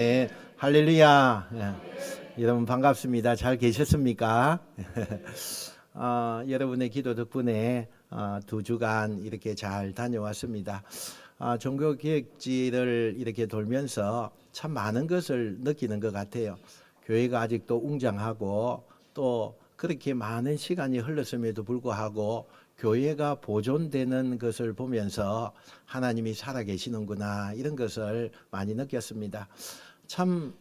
네, 할렐루야. 여러분 반갑습니다. 잘 계셨습니까? 여러분의 기도 덕분에 2주간 이렇게 잘 다녀왔습니다. 종교기획지를 이렇게 돌면서 참 많은 것을 느끼는 것 같아요. 교회가 아직도 웅장하고 또 그렇게 많은 시간이 흘렀음에도 불구하고 교회가 보존되는 것을 보면서 하나님이 살아계시는구나, 이런 것을 많이 느꼈습니다. 참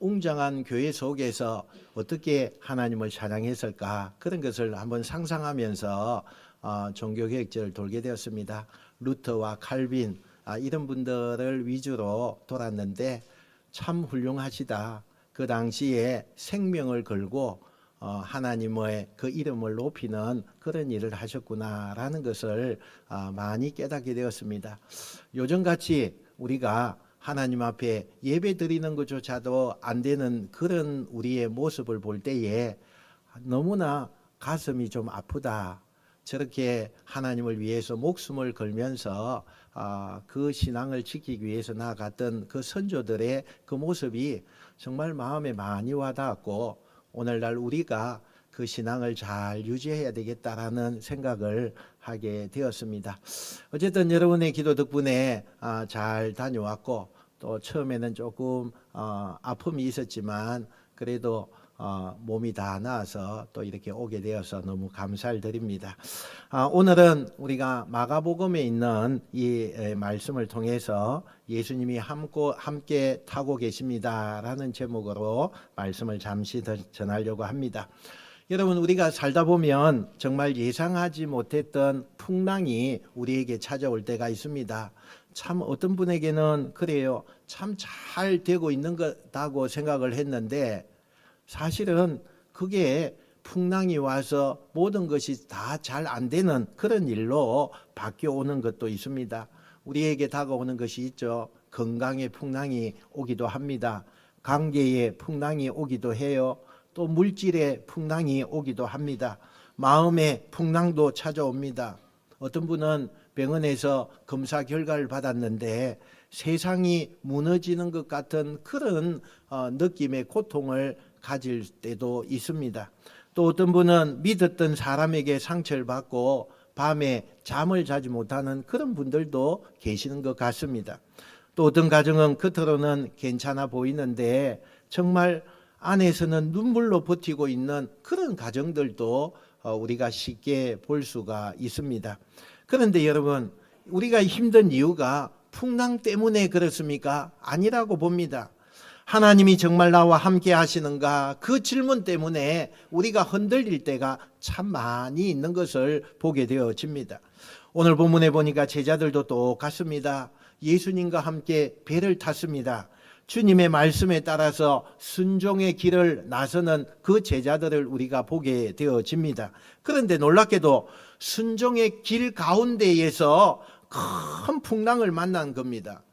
웅장한 교회 속에서 어떻게 하나님을 찬양했을까, 그런 것을 한번 상상하면서 종교개혁제를 돌게 되었습니다. 루터와 칼빈 이런 분들을 위주로 돌았는데 참 훌륭하시다. 그 당시에 생명을 걸고 하나님의 그 이름을 높이는 그런 일을 하셨구나라는 것을 많이 깨닫게 되었습니다. 요즘같이 우리가 하나님 앞에 예배 드리는 것조차도 안 되는 그런 우리의 모습을 볼 때에 너무나 가슴이 좀 아프다. 저렇게 하나님을 위해서 목숨을 걸면서 그 신앙을 지키기 위해서 나아갔던 그 선조들의 그 모습이 정말 마음에 많이 와닿았고, 오늘날 우리가 그 신앙을 잘 유지해야 되겠다라는 생각을 하게 되었습니다. 어쨌든 여러분의 기도 덕분에 잘 다녀왔고, 또 처음에는 조금 아픔이 있었지만 그래도 몸이 다 나아서 또 이렇게 오게 되어서 너무 감사를 드립니다. 오늘은 우리가 마가복음에 있는 이 말씀을 통해서 예수님이 함께 타고 계십니다라는 제목으로 말씀을 잠시 전하려고 합니다. 여러분, 우리가 살다 보면 정말 예상하지 못했던 풍랑이 우리에게 찾아올 때가 있습니다. 참 어떤 분에게는 그래요, 참 잘 되고 있는 거다고 생각을 했는데 사실은 그게 풍랑이 와서 모든 것이 다 잘 안 되는 그런 일로 바뀌어 오는 것도 있습니다. 우리에게 다가오는 것이 있죠. 건강의 풍랑이 오기도 합니다. 관계의 풍랑이 오기도 해요. 또 물질의 풍랑이 오기도 합니다. 마음의 풍랑도 찾아옵니다. 어떤 분은 병원에서 검사 결과를 받았는데 세상이 무너지는 것 같은 그런 느낌의 고통을 가질 때도 있습니다. 또 어떤 분은 믿었던 사람에게 상처를 받고 밤에 잠을 자지 못하는 그런 분들도 계시는 것 같습니다. 또 어떤 가정은 겉으로는 괜찮아 보이는데 정말 안에서는 눈물로 버티고 있는 그런 가정들도 우리가 쉽게 볼 수가 있습니다. 그런데 여러분, 우리가 힘든 이유가 풍랑 때문에 그렇습니까? 아니라고 봅니다. 하나님이 정말 나와 함께 하시는가? 그 질문 때문에 우리가 흔들릴 때가 참 많이 있는 것을 보게 되어집니다. 오늘 본문에 보니까 제자들도 똑같습니다. 예수님과 함께 배를 탔습니다. 주님의 말씀에 따라서 순종의 길을 나서는 그 제자들을 우리가 보게 되어집니다. 그런데 놀랍게도 순종의 길 가운데에서 큰 풍랑을 만난 겁니다.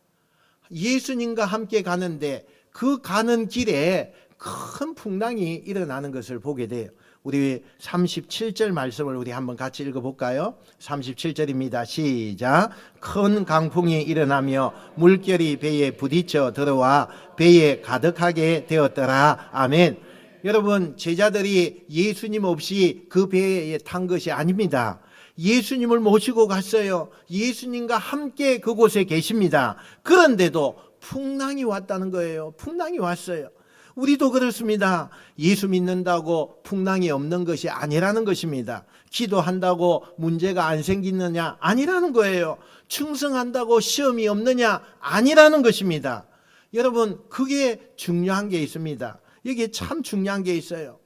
예수님과 함께 가는데 그 가는 길에 큰 풍랑이 일어나는 것을 보게 돼요. 우리 37절 말씀을 우리 한번 같이 읽어볼까요? 37절입니다. 시작. 큰 강풍이 일어나며 물결이 배에 부딪혀 들어와 배에 가득하게 되었더라. 아멘. 여러분, 제자들이 예수님 없이 그 배에 탄 것이 아닙니다. 예수님을 모시고 갔어요. 예수님과 함께 그곳에 계십니다. 그런데도 풍랑이 왔다는 거예요. 풍랑이 왔어요. 우리도 그렇습니다. 예수 믿는다고 풍랑이 없는 것이 아니라는 것입니다. 기도한다고 문제가 안 생기느냐? 아니라는 거예요. 충성한다고 시험이 없느냐? 아니라는 것입니다. 여러분, 그게 중요한 게 있습니다. 여기에 참 중요한 게 있어요.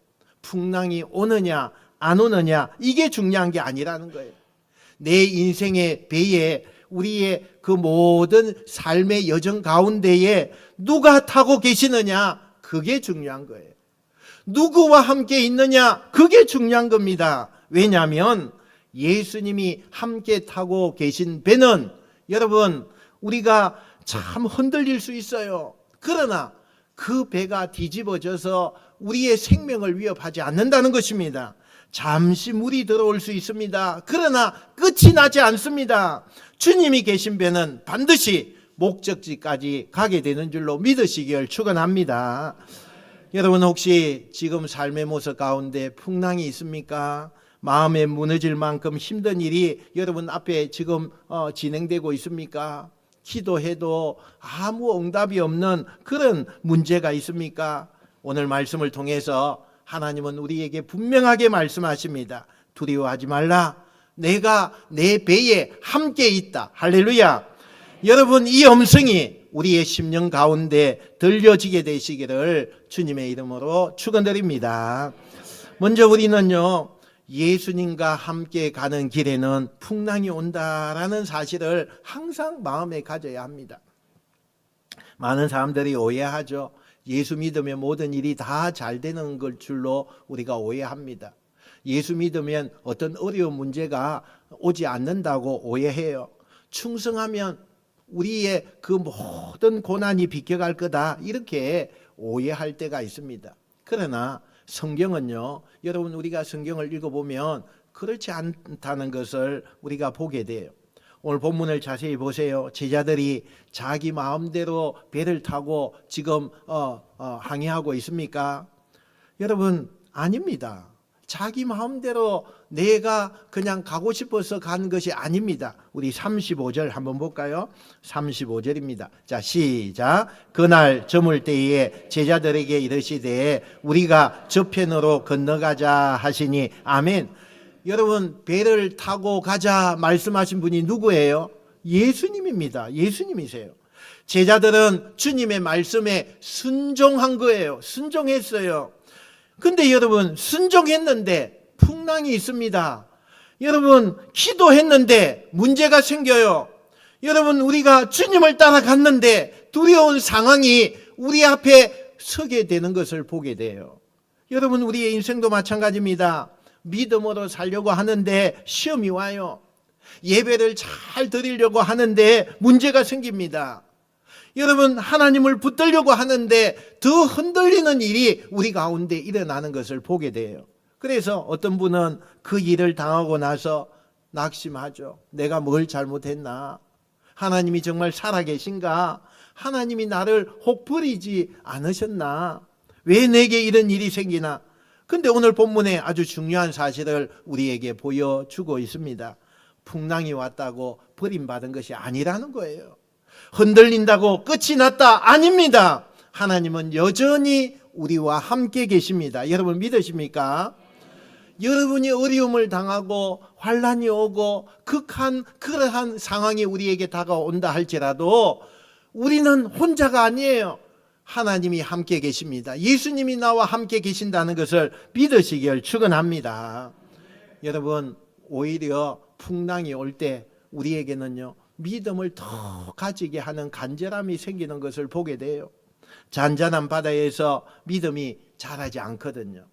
풍랑이 오느냐 안 오느냐, 이게 중요한 게 아니라는 거예요. 내 인생의 배에, 우리의 그 모든 삶의 여정 가운데에 누가 타고 계시느냐, 그게 중요한 거예요. 누구와 함께 있느냐, 그게 중요한 겁니다. 왜냐하면 예수님이 함께 타고 계신 배는, 여러분, 우리가 참 흔들릴 수 있어요. 그러나 그 배가 뒤집어져서 우리의 생명을 위협하지 않는다는 것입니다. 잠시 물이 들어올 수 있습니다. 그러나 끝이 나지 않습니다. 주님이 계신 배는 반드시 목적지까지 가게 되는 줄로 믿으시길 축원합니다. 여러분 혹시 지금 삶의 모습 가운데 풍랑이 있습니까? 마음에 무너질 만큼 힘든 일이 여러분 앞에 지금 진행되고 있습니까? 기도해도 아무 응답이 없는 그런 문제가 있습니까? 오늘 말씀을 통해서 하나님은 우리에게 분명하게 말씀하십니다. 두려워하지 말라. 내가 내 배에 함께 있다. 할렐루야. 여러분 이 음성이 우리의 심령 가운데 들려지게 되시기를 주님의 이름으로 축원드립니다. 먼저 우리는요, 예수님과 함께 가는 길에는 풍랑이 온다라는 사실을 항상 마음에 가져야 합니다. 많은 사람들이 오해하죠. 예수 믿으면 모든 일이 다 잘 되는 걸 줄로 우리가 오해합니다. 예수 믿으면 어떤 어려운 문제가 오지 않는다고 오해해요. 충성하면 우리의 그 모든 고난이 비켜갈 거다, 이렇게 오해할 때가 있습니다. 그러나 성경은요, 여러분 우리가 성경을 읽어보면 그렇지 않다는 것을 우리가 보게 돼요. 오늘 본문을 자세히 보세요. 제자들이 자기 마음대로 배를 타고 지금 항해하고 있습니까? 여러분 아닙니다. 자기 마음대로 내가 그냥 가고 싶어서 간 것이 아닙니다. 우리 35절 한번 볼까요? 35절입니다. 자, 시작. 그날 저물 때에 제자들에게 이르시되 우리가 저편으로 건너가자 하시니 아멘. 여러분 배를 타고 가자 말씀하신 분이 누구예요? 예수님입니다. 예수님이세요. 제자들은 주님의 말씀에 순종한 거예요. 순종했어요. 근데 여러분 순종했는데 풍랑이 있습니다. 여러분 기도했는데 문제가 생겨요. 여러분 우리가 주님을 따라갔는데 두려운 상황이 우리 앞에 서게 되는 것을 보게 돼요. 여러분 우리의 인생도 마찬가지입니다. 믿음으로 살려고 하는데 시험이 와요. 예배를 잘 드리려고 하는데 문제가 생깁니다. 여러분 하나님을 붙들려고 하는데 더 흔들리는 일이 우리 가운데 일어나는 것을 보게 돼요. 그래서 어떤 분은 그 일을 당하고 나서 낙심하죠. 내가 뭘 잘못했나? 하나님이 정말 살아계신가? 하나님이 나를 혹 버리지 않으셨나? 왜 내게 이런 일이 생기나? 근데 오늘 본문에 아주 중요한 사실을 우리에게 보여주고 있습니다. 풍랑이 왔다고 버림받은 것이 아니라는 거예요. 흔들린다고 끝이 났다? 아닙니다. 하나님은 여전히 우리와 함께 계십니다. 여러분 믿으십니까? 여러분이 어려움을 당하고 환난이 오고 극한 그러한 상황이 우리에게 다가온다 할지라도 우리는 혼자가 아니에요. 하나님이 함께 계십니다. 예수님이 나와 함께 계신다는 것을 믿으시길 축원합니다. 여러분 오히려 풍랑이 올 때 우리에게는요 믿음을 더 가지게 하는 간절함이 생기는 것을 보게 돼요. 잔잔한 바다에서 믿음이 자라지 않거든요.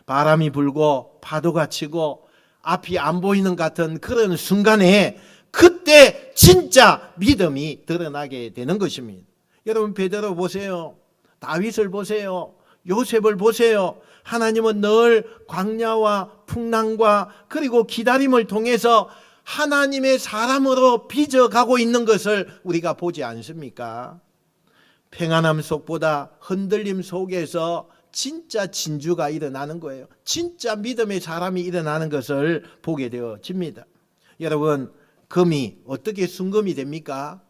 바람이 불고 파도가 치고 앞이 안 보이는 같은 그런 순간에 그때 진짜 믿음이 드러나게 되는 것입니다. 여러분 베드로 보세요. 다윗을 보세요. 요셉을 보세요. 하나님은 늘 광야와 풍랑과 그리고 기다림을 통해서 하나님의 사람으로 빚어가고 있는 것을 우리가 보지 않습니까? 평안함 속보다 흔들림 속에서 진짜 진주가 일어나는 거예요. 진짜 믿음의 사람이 일어나는 것을 보게 되어집니다. 여러분 금이 어떻게 순금이 됩니까?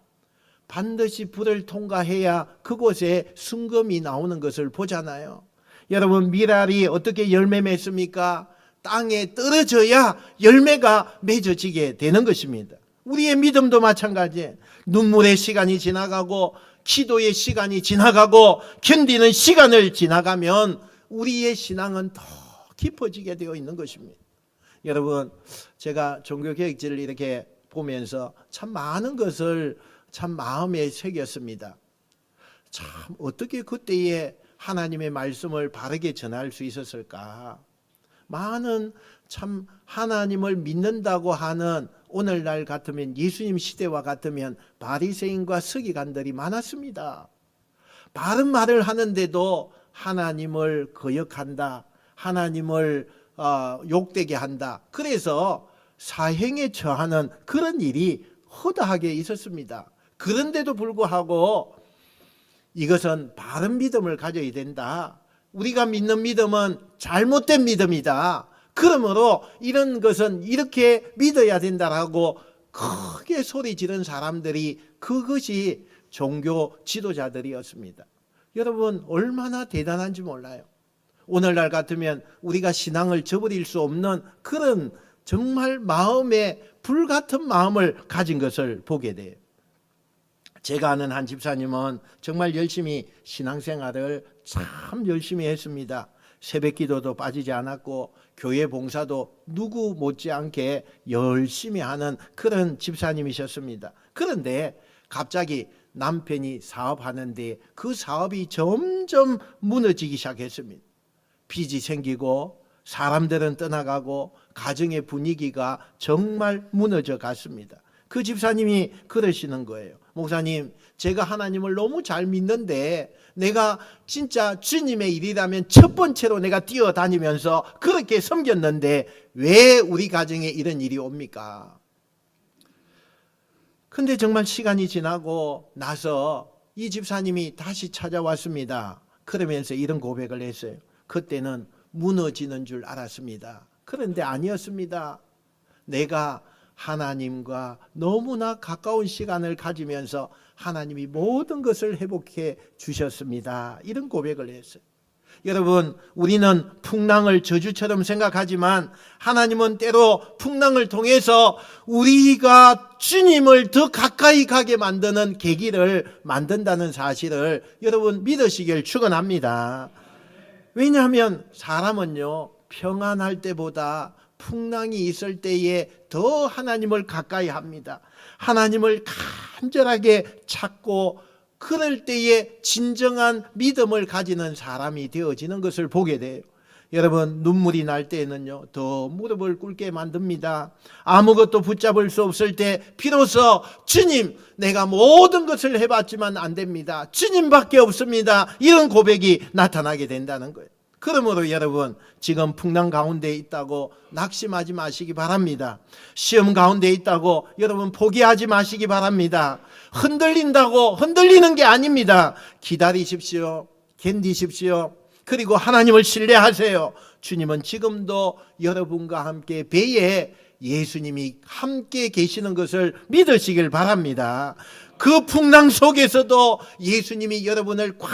반드시 불을 통과해야 그곳에 순금이 나오는 것을 보잖아요. 여러분 미랄이 어떻게 열매 맺습니까? 땅에 떨어져야 열매가 맺어지게 되는 것입니다. 우리의 믿음도 마찬가지예요. 눈물의 시간이 지나가고 기도의 시간이 지나가고 견디는 시간을 지나가면 우리의 신앙은 더 깊어지게 되어 있는 것입니다. 여러분 제가 종교개혁지를 이렇게 보면서 참 많은 것을 참 마음에 새겼습니다. 참 어떻게 그때에 하나님의 말씀을 바르게 전할 수 있었을까? 많은 참 하나님을 믿는다고 하는 오늘날 같으면 예수님 시대와 같으면 바리새인과 서기관들이 많았습니다. 바른 말을 하는데도 하나님을 거역한다. 하나님을 욕되게 한다. 그래서 사형에 처하는 그런 일이 허다하게 있었습니다. 그런데도 불구하고 이것은 바른 믿음을 가져야 된다. 우리가 믿는 믿음은 잘못된 믿음이다. 그러므로 이런 것은 이렇게 믿어야 된다라고 크게 소리 지른 사람들이 그것이 종교 지도자들이었습니다. 여러분 얼마나 대단한지 몰라요. 오늘날 같으면 우리가 신앙을 저버릴 수 없는 그런 정말 마음에 불같은 마음을 가진 것을 보게 돼요. 제가 아는 한 집사님은 정말 열심히 신앙생활을 참 열심히 했습니다. 새벽기도도 빠지지 않았고 교회 봉사도 누구 못지않게 열심히 하는 그런 집사님이셨습니다. 그런데 갑자기 남편이 사업하는데 그 사업이 점점 무너지기 시작했습니다. 빚이 생기고 사람들은 떠나가고 가정의 분위기가 정말 무너져 갔습니다. 그 집사님이 그러시는 거예요. 목사님, 제가 하나님을 너무 잘 믿는데 내가 진짜 주님의 일이라면 첫 번째로 내가 뛰어다니면서 그렇게 섬겼는데 왜 우리 가정에 이런 일이 옵니까? 근데 정말 시간이 지나고 나서 이 집사님이 다시 찾아왔습니다. 그러면서 이런 고백을 했어요. 그때는 무너지는 줄 알았습니다. 그런데 아니었습니다. 내가 하나님과 너무나 가까운 시간을 가지면서 하나님이 모든 것을 회복해 주셨습니다. 이런 고백을 했어요. 여러분, 우리는 풍랑을 저주처럼 생각하지만 하나님은 때로 풍랑을 통해서 우리가 주님을 더 가까이 가게 만드는 계기를 만든다는 사실을 여러분 믿으시길 축원합니다. 왜냐하면 사람은요, 평안할 때보다 풍랑이 있을 때에 더 하나님을 가까이 합니다. 하나님을 간절하게 찾고 그럴 때에 진정한 믿음을 가지는 사람이 되어지는 것을 보게 돼요. 여러분, 눈물이 날 때에는요 더 무릎을 꿇게 만듭니다. 아무것도 붙잡을 수 없을 때 비로소 주님, 내가 모든 것을 해봤지만 안 됩니다. 주님밖에 없습니다. 이런 고백이 나타나게 된다는 거예요. 그러므로 여러분, 지금 풍랑 가운데 있다고 낙심하지 마시기 바랍니다. 시험 가운데 있다고 여러분 포기하지 마시기 바랍니다. 흔들린다고 흔들리는 게 아닙니다. 기다리십시오. 견디십시오. 그리고 하나님을 신뢰하세요. 주님은 지금도 여러분과 함께 배에 예수님이 함께 계시는 것을 믿으시길 바랍니다. 그 풍랑 속에서도 예수님이 여러분을 꽉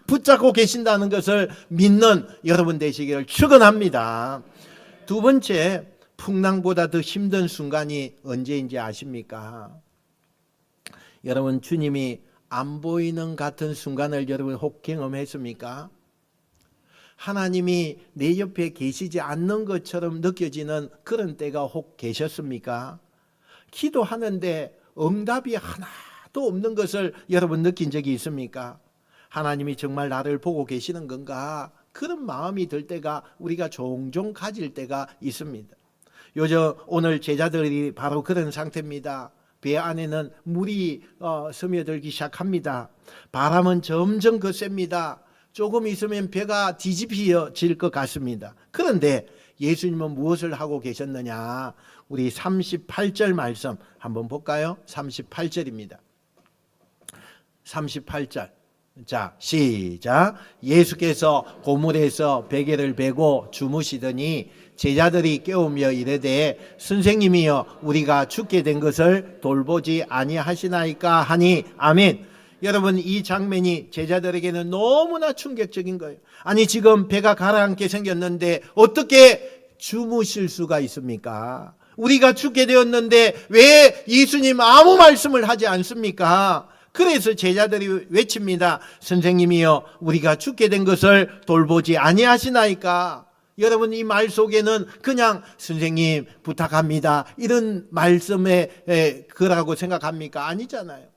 붙잡고 계신다는 것을 믿는 여러분 되시기를 축원합니다. 두 번째, 풍랑보다 더 힘든 순간이 언제인지 아십니까? 여러분, 주님이 안 보이는 같은 순간을 여러분 혹 경험했습니까? 하나님이 내 옆에 계시지 않는 것처럼 느껴지는 그런 때가 혹 계셨습니까? 기도하는데 응답이 하나도 없는 것을 여러분 느낀 적이 있습니까? 하나님이 정말 나를 보고 계시는 건가? 그런 마음이 들 때가 우리가 종종 가질 때가 있습니다. 요즘 오늘 제자들이 바로 그런 상태입니다. 배 안에는 물이 스며들기 시작합니다. 바람은 점점 거셉니다. 조금 있으면 배가 뒤집혀질 것 같습니다. 그런데 예수님은 무엇을 하고 계셨느냐? 우리 38절 말씀 한번 볼까요? 38절입니다. 38절. 자, 시작. 예수께서 고물에서 베개를 베고 주무시더니 제자들이 깨우며 이르되 선생님이여, 우리가 죽게 된 것을 돌보지 아니하시나이까 하니 아멘. 여러분, 이 장면이 제자들에게는 너무나 충격적인 거예요. 아니, 지금 배가 가라앉게 생겼는데 어떻게 주무실 수가 있습니까? 우리가 죽게 되었는데 왜 예수님 아무 말씀을 하지 않습니까? 그래서 제자들이 외칩니다. 선생님이여, 우리가 죽게 된 것을 돌보지 아니하시나이까? 여러분, 이 말 속에는 그냥 선생님 부탁합니다 이런 말씀에 그라고 생각합니까? 아니잖아요.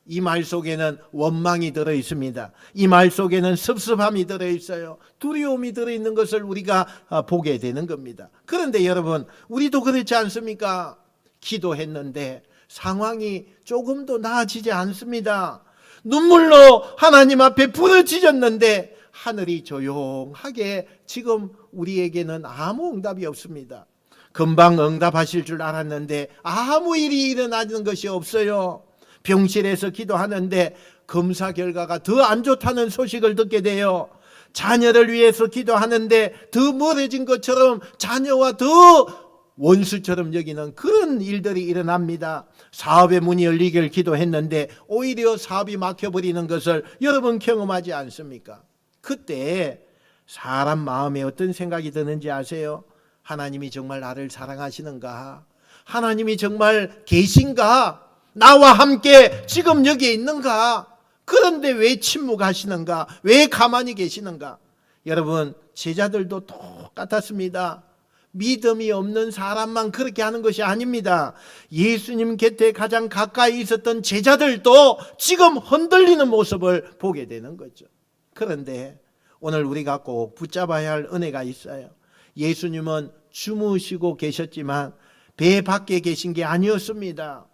이 말 속에는 원망이 들어있습니다. 이 말 속에는 섭섭함이 들어있어요. 두려움이 들어있는 것을 우리가 보게 되는 겁니다. 그런데 여러분, 우리도 그렇지 않습니까? 기도했는데 상황이 조금도 나아지지 않습니다. 눈물로 하나님 앞에 부르짖었는데 하늘이 조용하게 지금 우리에게는 아무 응답이 없습니다. 금방 응답하실 줄 알았는데 아무 일이 일어나는 것이 없어요. 병실에서 기도하는데 검사 결과가 더 안 좋다는 소식을 듣게 돼요. 자녀를 위해서 기도하는데 더 멀어진 것처럼 자녀와 더 원수처럼 여기는 그런 일들이 일어납니다. 사업의 문이 열리길 기도했는데 오히려 사업이 막혀버리는 것을 여러분 경험하지 않습니까? 그때 사람 마음에 어떤 생각이 드는지 아세요? 하나님이 정말 나를 사랑하시는가? 하나님이 정말 계신가? 나와 함께 지금 여기에 있는가? 그런데 왜 침묵하시는가? 왜 가만히 계시는가? 여러분, 제자들도 똑같았습니다. 믿음이 없는 사람만 그렇게 하는 것이 아닙니다. 예수님 곁에 가장 가까이 있었던 제자들도 지금 흔들리는 모습을 보게 되는 거죠. 그런데 오늘 우리가 꼭 붙잡아야 할 은혜가 있어요. 예수님은 주무시고 계셨지만 배 밖에 계신 게 아니었습니다.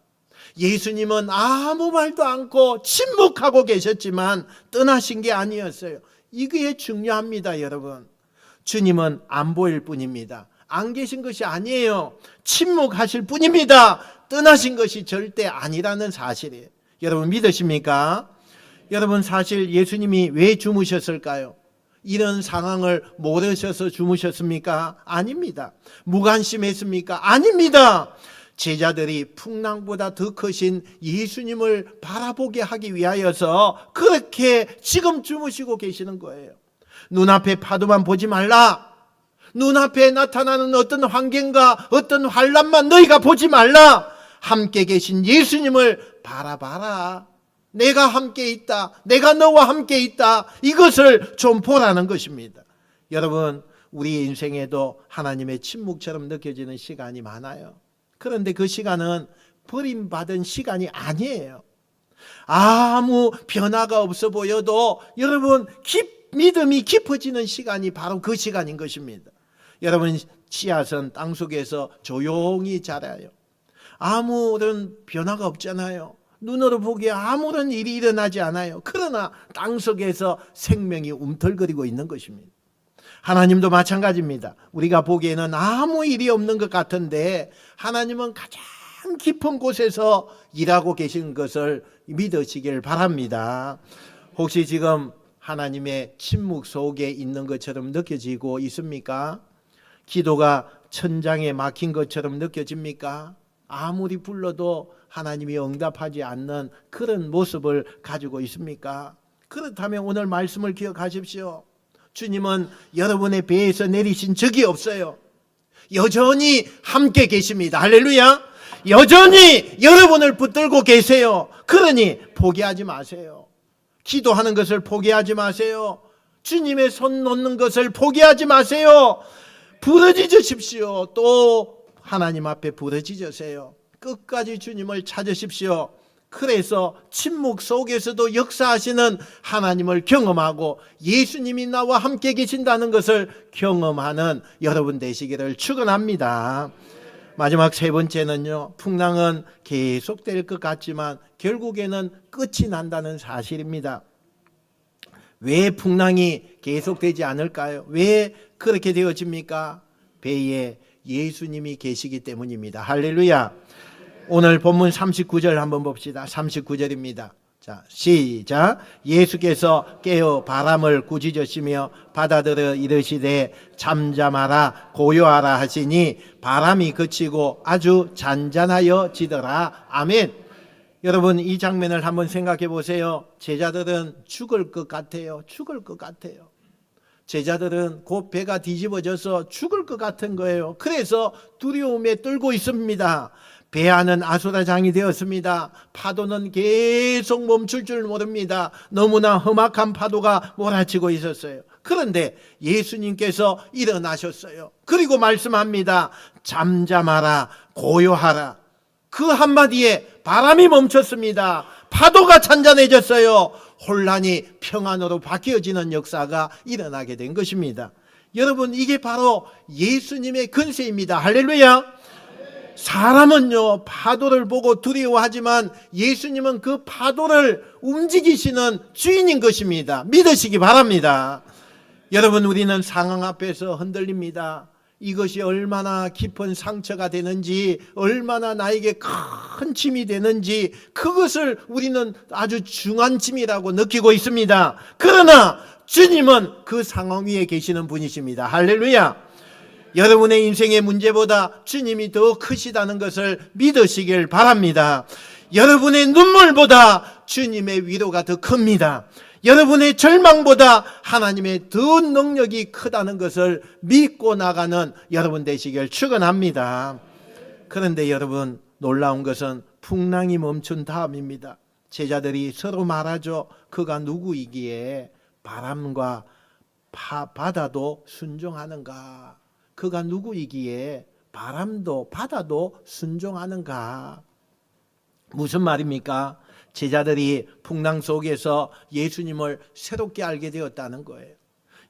예수님은 아무 말도 않고 침묵하고 계셨지만 떠나신 게 아니었어요. 이게 중요합니다, 여러분. 주님은 안 보일 뿐입니다. 안 계신 것이 아니에요. 침묵하실 뿐입니다. 떠나신 것이 절대 아니라는 사실이에요. 여러분 믿으십니까? 여러분, 사실 예수님이 왜 주무셨을까요? 이런 상황을 모르셔서 주무셨습니까? 아닙니다. 무관심했습니까? 아닙니다. 제자들이 풍랑보다 더 크신 예수님을 바라보게 하기 위하여서 그렇게 지금 주무시고 계시는 거예요. 눈앞에 파도만 보지 말라. 눈앞에 나타나는 어떤 환경과 어떤 환란만 너희가 보지 말라. 함께 계신 예수님을 바라봐라. 내가 함께 있다. 내가 너와 함께 있다. 이것을 좀 보라는 것입니다. 여러분, 우리 인생에도 하나님의 침묵처럼 느껴지는 시간이 많아요. 그런데 그 시간은 버림받은 시간이 아니에요. 아무 변화가 없어 보여도 여러분 믿음이 깊어지는 시간이 바로 그 시간인 것입니다. 여러분, 씨앗은 땅속에서 조용히 자라요. 아무런 변화가 없잖아요. 눈으로 보기에 아무런 일이 일어나지 않아요. 그러나 땅속에서 생명이 움틀거리고 있는 것입니다. 하나님도 마찬가지입니다. 우리가 보기에는 아무 일이 없는 것 같은데 하나님은 가장 깊은 곳에서 일하고 계신 것을 믿으시길 바랍니다. 혹시 지금 하나님의 침묵 속에 있는 것처럼 느껴지고 있습니까? 기도가 천장에 막힌 것처럼 느껴집니까? 아무리 불러도 하나님이 응답하지 않는 그런 모습을 가지고 있습니까? 그렇다면 오늘 말씀을 기억하십시오. 주님은 여러분의 배에서 내리신 적이 없어요. 여전히 함께 계십니다. 할렐루야. 여전히 여러분을 붙들고 계세요. 그러니 포기하지 마세요. 기도하는 것을 포기하지 마세요. 주님의 손 놓는 것을 포기하지 마세요. 부르짖으십시오. 또 하나님 앞에 부르짖으세요. 끝까지 주님을 찾으십시오. 그래서 침묵 속에서도 역사하시는 하나님을 경험하고 예수님이 나와 함께 계신다는 것을 경험하는 여러분 되시기를 축원합니다. 마지막 세 번째는요, 풍랑은 계속될 것 같지만 결국에는 끝이 난다는 사실입니다. 왜 풍랑이 계속되지 않을까요? 왜 그렇게 되어집니까? 배에 예수님이 계시기 때문입니다. 할렐루야. 오늘 본문 39절 한번 봅시다. 39절입니다. 자, 시작. 예수께서 깨어 바람을 꾸짖으시며 바다들어 이르시되 잠잠하라 고요하라 하시니 바람이 그치고 아주 잔잔하여 지더라. 아멘. 여러분, 이 장면을 한번 생각해 보세요. 제자들은 죽을 것 같아요. 죽을 것 같아요. 제자들은 곧 배가 뒤집어져서 죽을 것 같은 거예요. 그래서 두려움에 떨고 있습니다. 배 안은 아수라장이 되었습니다. 파도는 계속 멈출 줄 모릅니다. 너무나 험악한 파도가 몰아치고 있었어요. 그런데 예수님께서 일어나셨어요. 그리고 말씀합니다. 잠잠하라 고요하라. 그 한마디에 바람이 멈췄습니다. 파도가 잔잔해졌어요. 혼란이 평안으로 바뀌어지는 역사가 일어나게 된 것입니다. 여러분, 이게 바로 예수님의 권세입니다. 할렐루야. 사람은요, 파도를 보고 두려워하지만 예수님은 그 파도를 움직이시는 주인인 것입니다. 믿으시기 바랍니다. 여러분, 우리는 상황 앞에서 흔들립니다. 이것이 얼마나 깊은 상처가 되는지, 얼마나 나에게 큰 짐이 되는지, 그것을 우리는 아주 중한 짐이라고 느끼고 있습니다. 그러나 주님은 그 상황 위에 계시는 분이십니다. 할렐루야. 여러분의 인생의 문제보다 주님이 더 크시다는 것을 믿으시길 바랍니다. 여러분의 눈물보다 주님의 위로가 더 큽니다. 여러분의 절망보다 하나님의 더 능력이 크다는 것을 믿고 나가는 여러분 되시길 축원합니다. 그런데 여러분, 놀라운 것은 풍랑이 멈춘 다음입니다. 제자들이 서로 말하죠. 그가 누구이기에 바람과 바다도 순종하는가? 그가 누구이기에 바람도 바다도 순종하는가? 무슨 말입니까? 제자들이 풍랑 속에서 예수님을 새롭게 알게 되었다는 거예요.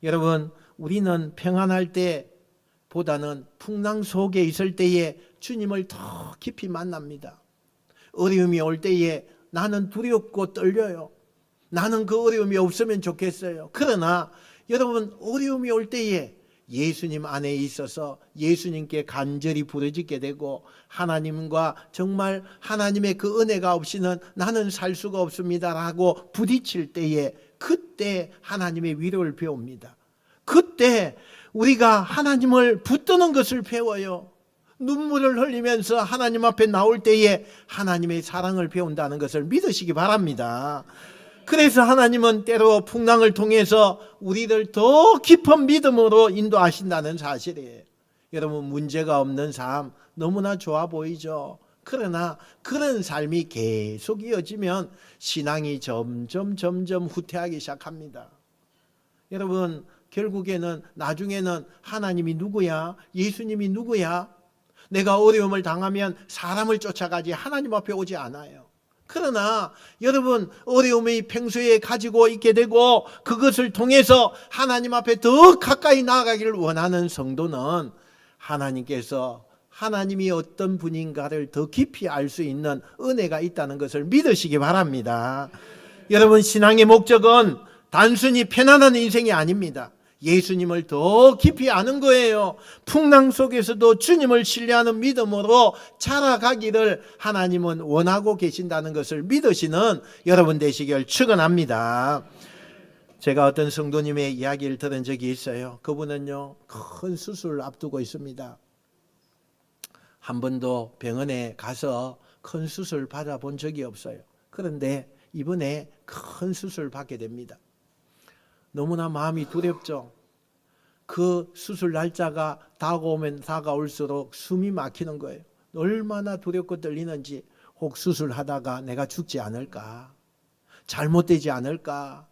여러분, 우리는 평안할 때보다는 풍랑 속에 있을 때에 주님을 더 깊이 만납니다. 어려움이 올 때에 나는 두렵고 떨려요. 나는 그 어려움이 없으면 좋겠어요. 그러나 여러분, 어려움이 올 때에 예수님 안에 있어서 예수님께 간절히 부르짖게 되고, 하나님과 정말 하나님의 그 은혜가 없이는 나는 살 수가 없습니다라고 부딪힐 때에, 그때 하나님의 위로를 배웁니다. 그때 우리가 하나님을 붙드는 것을 배워요. 눈물을 흘리면서 하나님 앞에 나올 때에 하나님의 사랑을 배운다는 것을 믿으시기 바랍니다. 그래서 하나님은 때로 풍랑을 통해서 우리를 더 깊은 믿음으로 인도하신다는 사실이에요. 여러분, 문제가 없는 삶 너무나 좋아 보이죠. 그러나 그런 삶이 계속 이어지면 신앙이 점점 후퇴하기 시작합니다. 여러분, 결국에는 나중에는 하나님이 누구야? 예수님이 누구야? 내가 어려움을 당하면 사람을 쫓아가지 하나님 앞에 오지 않아요. 그러나 여러분, 어려움이 평소에 가지고 있게 되고 그것을 통해서 하나님 앞에 더 가까이 나아가기를 원하는 성도는 하나님께서 하나님이 어떤 분인가를 더 깊이 알 수 있는 은혜가 있다는 것을 믿으시기 바랍니다. 여러분, 신앙의 목적은 단순히 편안한 인생이 아닙니다. 예수님을 더 깊이 아는 거예요. 풍랑 속에서도 주님을 신뢰하는 믿음으로 자라가기를 하나님은 원하고 계신다는 것을 믿으시는 여러분 되시길 축원합니다. 제가 어떤 성도님의 이야기를 들은 적이 있어요. 그분은요, 큰 수술을 앞두고 있습니다. 한 번도 병원에 가서 큰 수술 받아본 적이 없어요. 그런데 이번에 큰 수술을 받게 됩니다. 너무나 마음이 두렵죠. 그 수술 날짜가 다가오면 다가올수록 숨이 막히는 거예요. 얼마나 두렵고 떨리는지. 혹 수술하다가 내가 죽지 않을까? 잘못되지 않을까?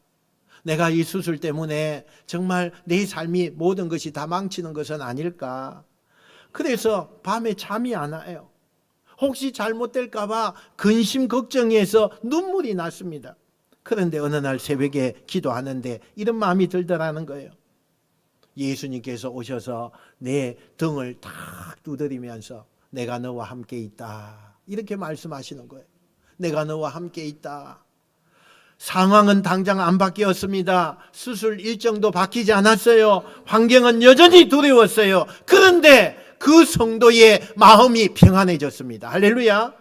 내가 이 수술 때문에 정말 내 삶이 모든 것이 다 망치는 것은 아닐까? 그래서 밤에 잠이 안 와요. 혹시 잘못될까 봐 근심 걱정해서 눈물이 났습니다. 그런데 어느 날 새벽에 기도하는데 이런 마음이 들더라는 거예요. 예수님께서 오셔서 내 등을 탁 두드리면서 내가 너와 함께 있다, 이렇게 말씀하시는 거예요. 내가 너와 함께 있다. 상황은 당장 안 바뀌었습니다. 수술 일정도 바뀌지 않았어요. 환경은 여전히 두려웠어요. 그런데 그 성도의 마음이 평안해졌습니다. 할렐루야.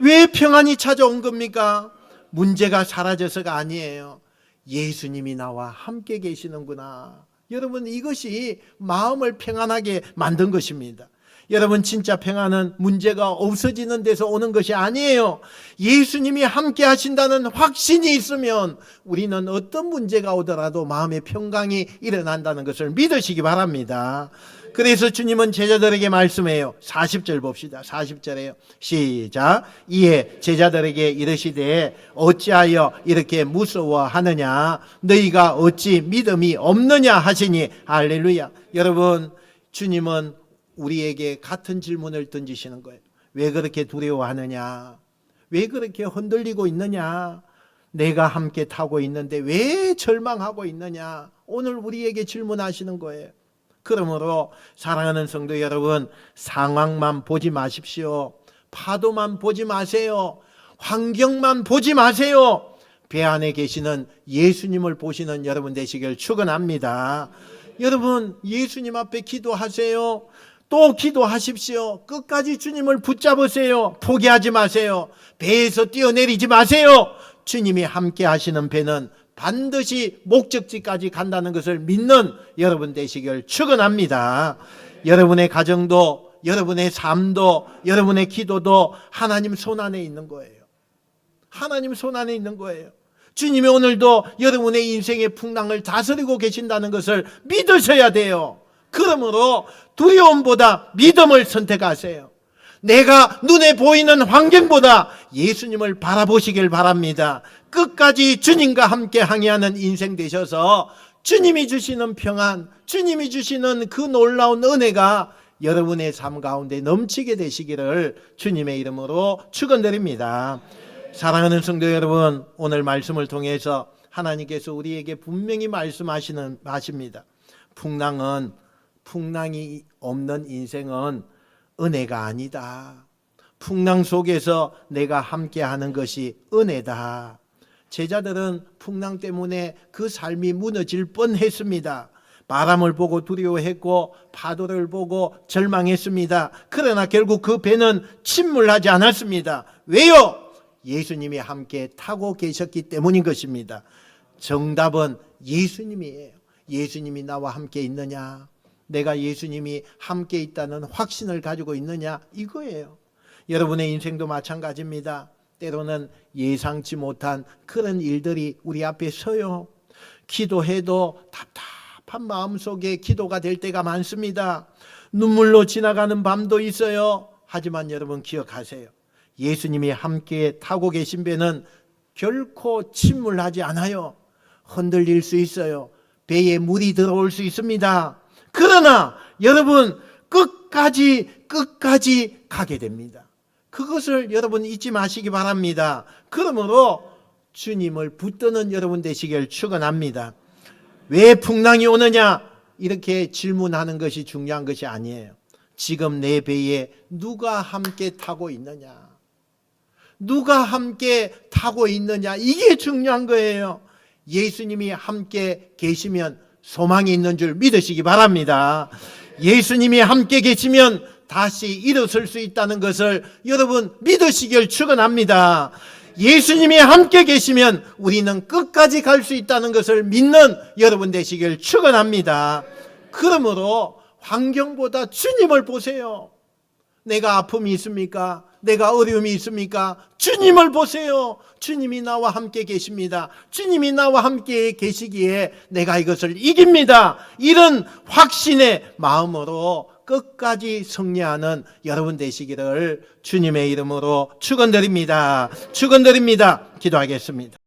왜 평안이 찾아온 겁니까? 문제가 사라져서가 아니에요. 예수님이 나와 함께 계시는구나. 여러분, 이것이 마음을 평안하게 만든 것입니다. 여러분, 진짜 평안은 문제가 없어지는 데서 오는 것이 아니에요. 예수님이 함께 하신다는 확신이 있으면 우리는 어떤 문제가 오더라도 마음의 평강이 일어난다는 것을 믿으시기 바랍니다. 그래서 주님은 제자들에게 말씀해요. 40절 봅시다. 40절에요. 시작. 이에 제자들에게 이르시되 어찌하여 이렇게 무서워하느냐? 너희가 어찌 믿음이 없느냐 하시니. 할렐루야. 여러분, 주님은 우리에게 같은 질문을 던지시는 거예요. 왜 그렇게 두려워하느냐? 왜 그렇게 흔들리고 있느냐? 내가 함께 타고 있는데 왜 절망하고 있느냐? 오늘 우리에게 질문하시는 거예요. 그러므로 사랑하는 성도 여러분, 상황만 보지 마십시오. 파도만 보지 마세요. 환경만 보지 마세요. 배 안에 계시는 예수님을 보시는 여러분 되시길 축원합니다. 여러분, 예수님 앞에 기도하세요. 또 기도하십시오. 끝까지 주님을 붙잡으세요. 포기하지 마세요. 배에서 뛰어내리지 마세요. 주님이 함께 하시는 배는 반드시 목적지까지 간다는 것을 믿는 여러분 되시길 축원합니다. 여러분의 가정도, 여러분의 삶도, 여러분의 기도도 하나님 손 안에 있는 거예요. 하나님 손 안에 있는 거예요. 주님이 오늘도 여러분의 인생의 풍랑을 다스리고 계신다는 것을 믿으셔야 돼요. 그러므로 두려움보다 믿음을 선택하세요. 내가 눈에 보이는 환경보다 예수님을 바라보시길 바랍니다. 끝까지 주님과 함께 항해하는 인생 되셔서 주님이 주시는 평안, 주님이 주시는 그 놀라운 은혜가 여러분의 삶 가운데 넘치게 되시기를 주님의 이름으로 축원드립니다. 사랑하는 성도 여러분, 오늘 말씀을 통해서 하나님께서 우리에게 분명히 말씀하십니다. 풍랑이 없는 인생은 은혜가 아니다. 풍랑 속에서 내가 함께하는 것이 은혜다. 제자들은 풍랑 때문에 그 삶이 무너질 뻔했습니다. 바람을 보고 두려워했고 파도를 보고 절망했습니다. 그러나 결국 그 배는 침몰하지 않았습니다. 왜요? 예수님이 함께 타고 계셨기 때문인 것입니다. 정답은 예수님이에요. 예수님이 나와 함께 있느냐? 내가 예수님이 함께 있다는 확신을 가지고 있느냐? 이거예요. 여러분의 인생도 마찬가지입니다. 때로는 예상치 못한 그런 일들이 우리 앞에 서요. 기도해도 답답한 마음속에 기도가 될 때가 많습니다. 눈물로 지나가는 밤도 있어요. 하지만 여러분 기억하세요. 예수님이 함께 타고 계신 배는 결코 침몰하지 않아요. 흔들릴 수 있어요. 배에 물이 들어올 수 있습니다. 그러나 여러분 끝까지 가게 됩니다. 그것을 여러분 잊지 마시기 바랍니다. 그러므로 주님을 붙드는 여러분 되시길 축원합니다. 왜 풍랑이 오느냐? 이렇게 질문하는 것이 중요한 것이 아니에요. 지금 내 배에 누가 함께 타고 있느냐? 누가 함께 타고 있느냐? 이게 중요한 거예요. 예수님이 함께 계시면 소망이 있는 줄 믿으시기 바랍니다. 예수님이 함께 계시면 다시 일어설 수 있다는 것을 여러분 믿으시길 축원합니다. 예수님이 함께 계시면 우리는 끝까지 갈 수 있다는 것을 믿는 여러분 되시길 축원합니다. 그러므로 환경보다 주님을 보세요. 내가 아픔이 있습니까? 내가 어려움이 있습니까? 주님을 보세요. 주님이 나와 함께 계십니다. 주님이 나와 함께 계시기에 내가 이것을 이깁니다. 이런 확신의 마음으로 끝까지 승리하는 여러분 되시기를 주님의 이름으로 축원드립니다. 축원드립니다. 기도하겠습니다.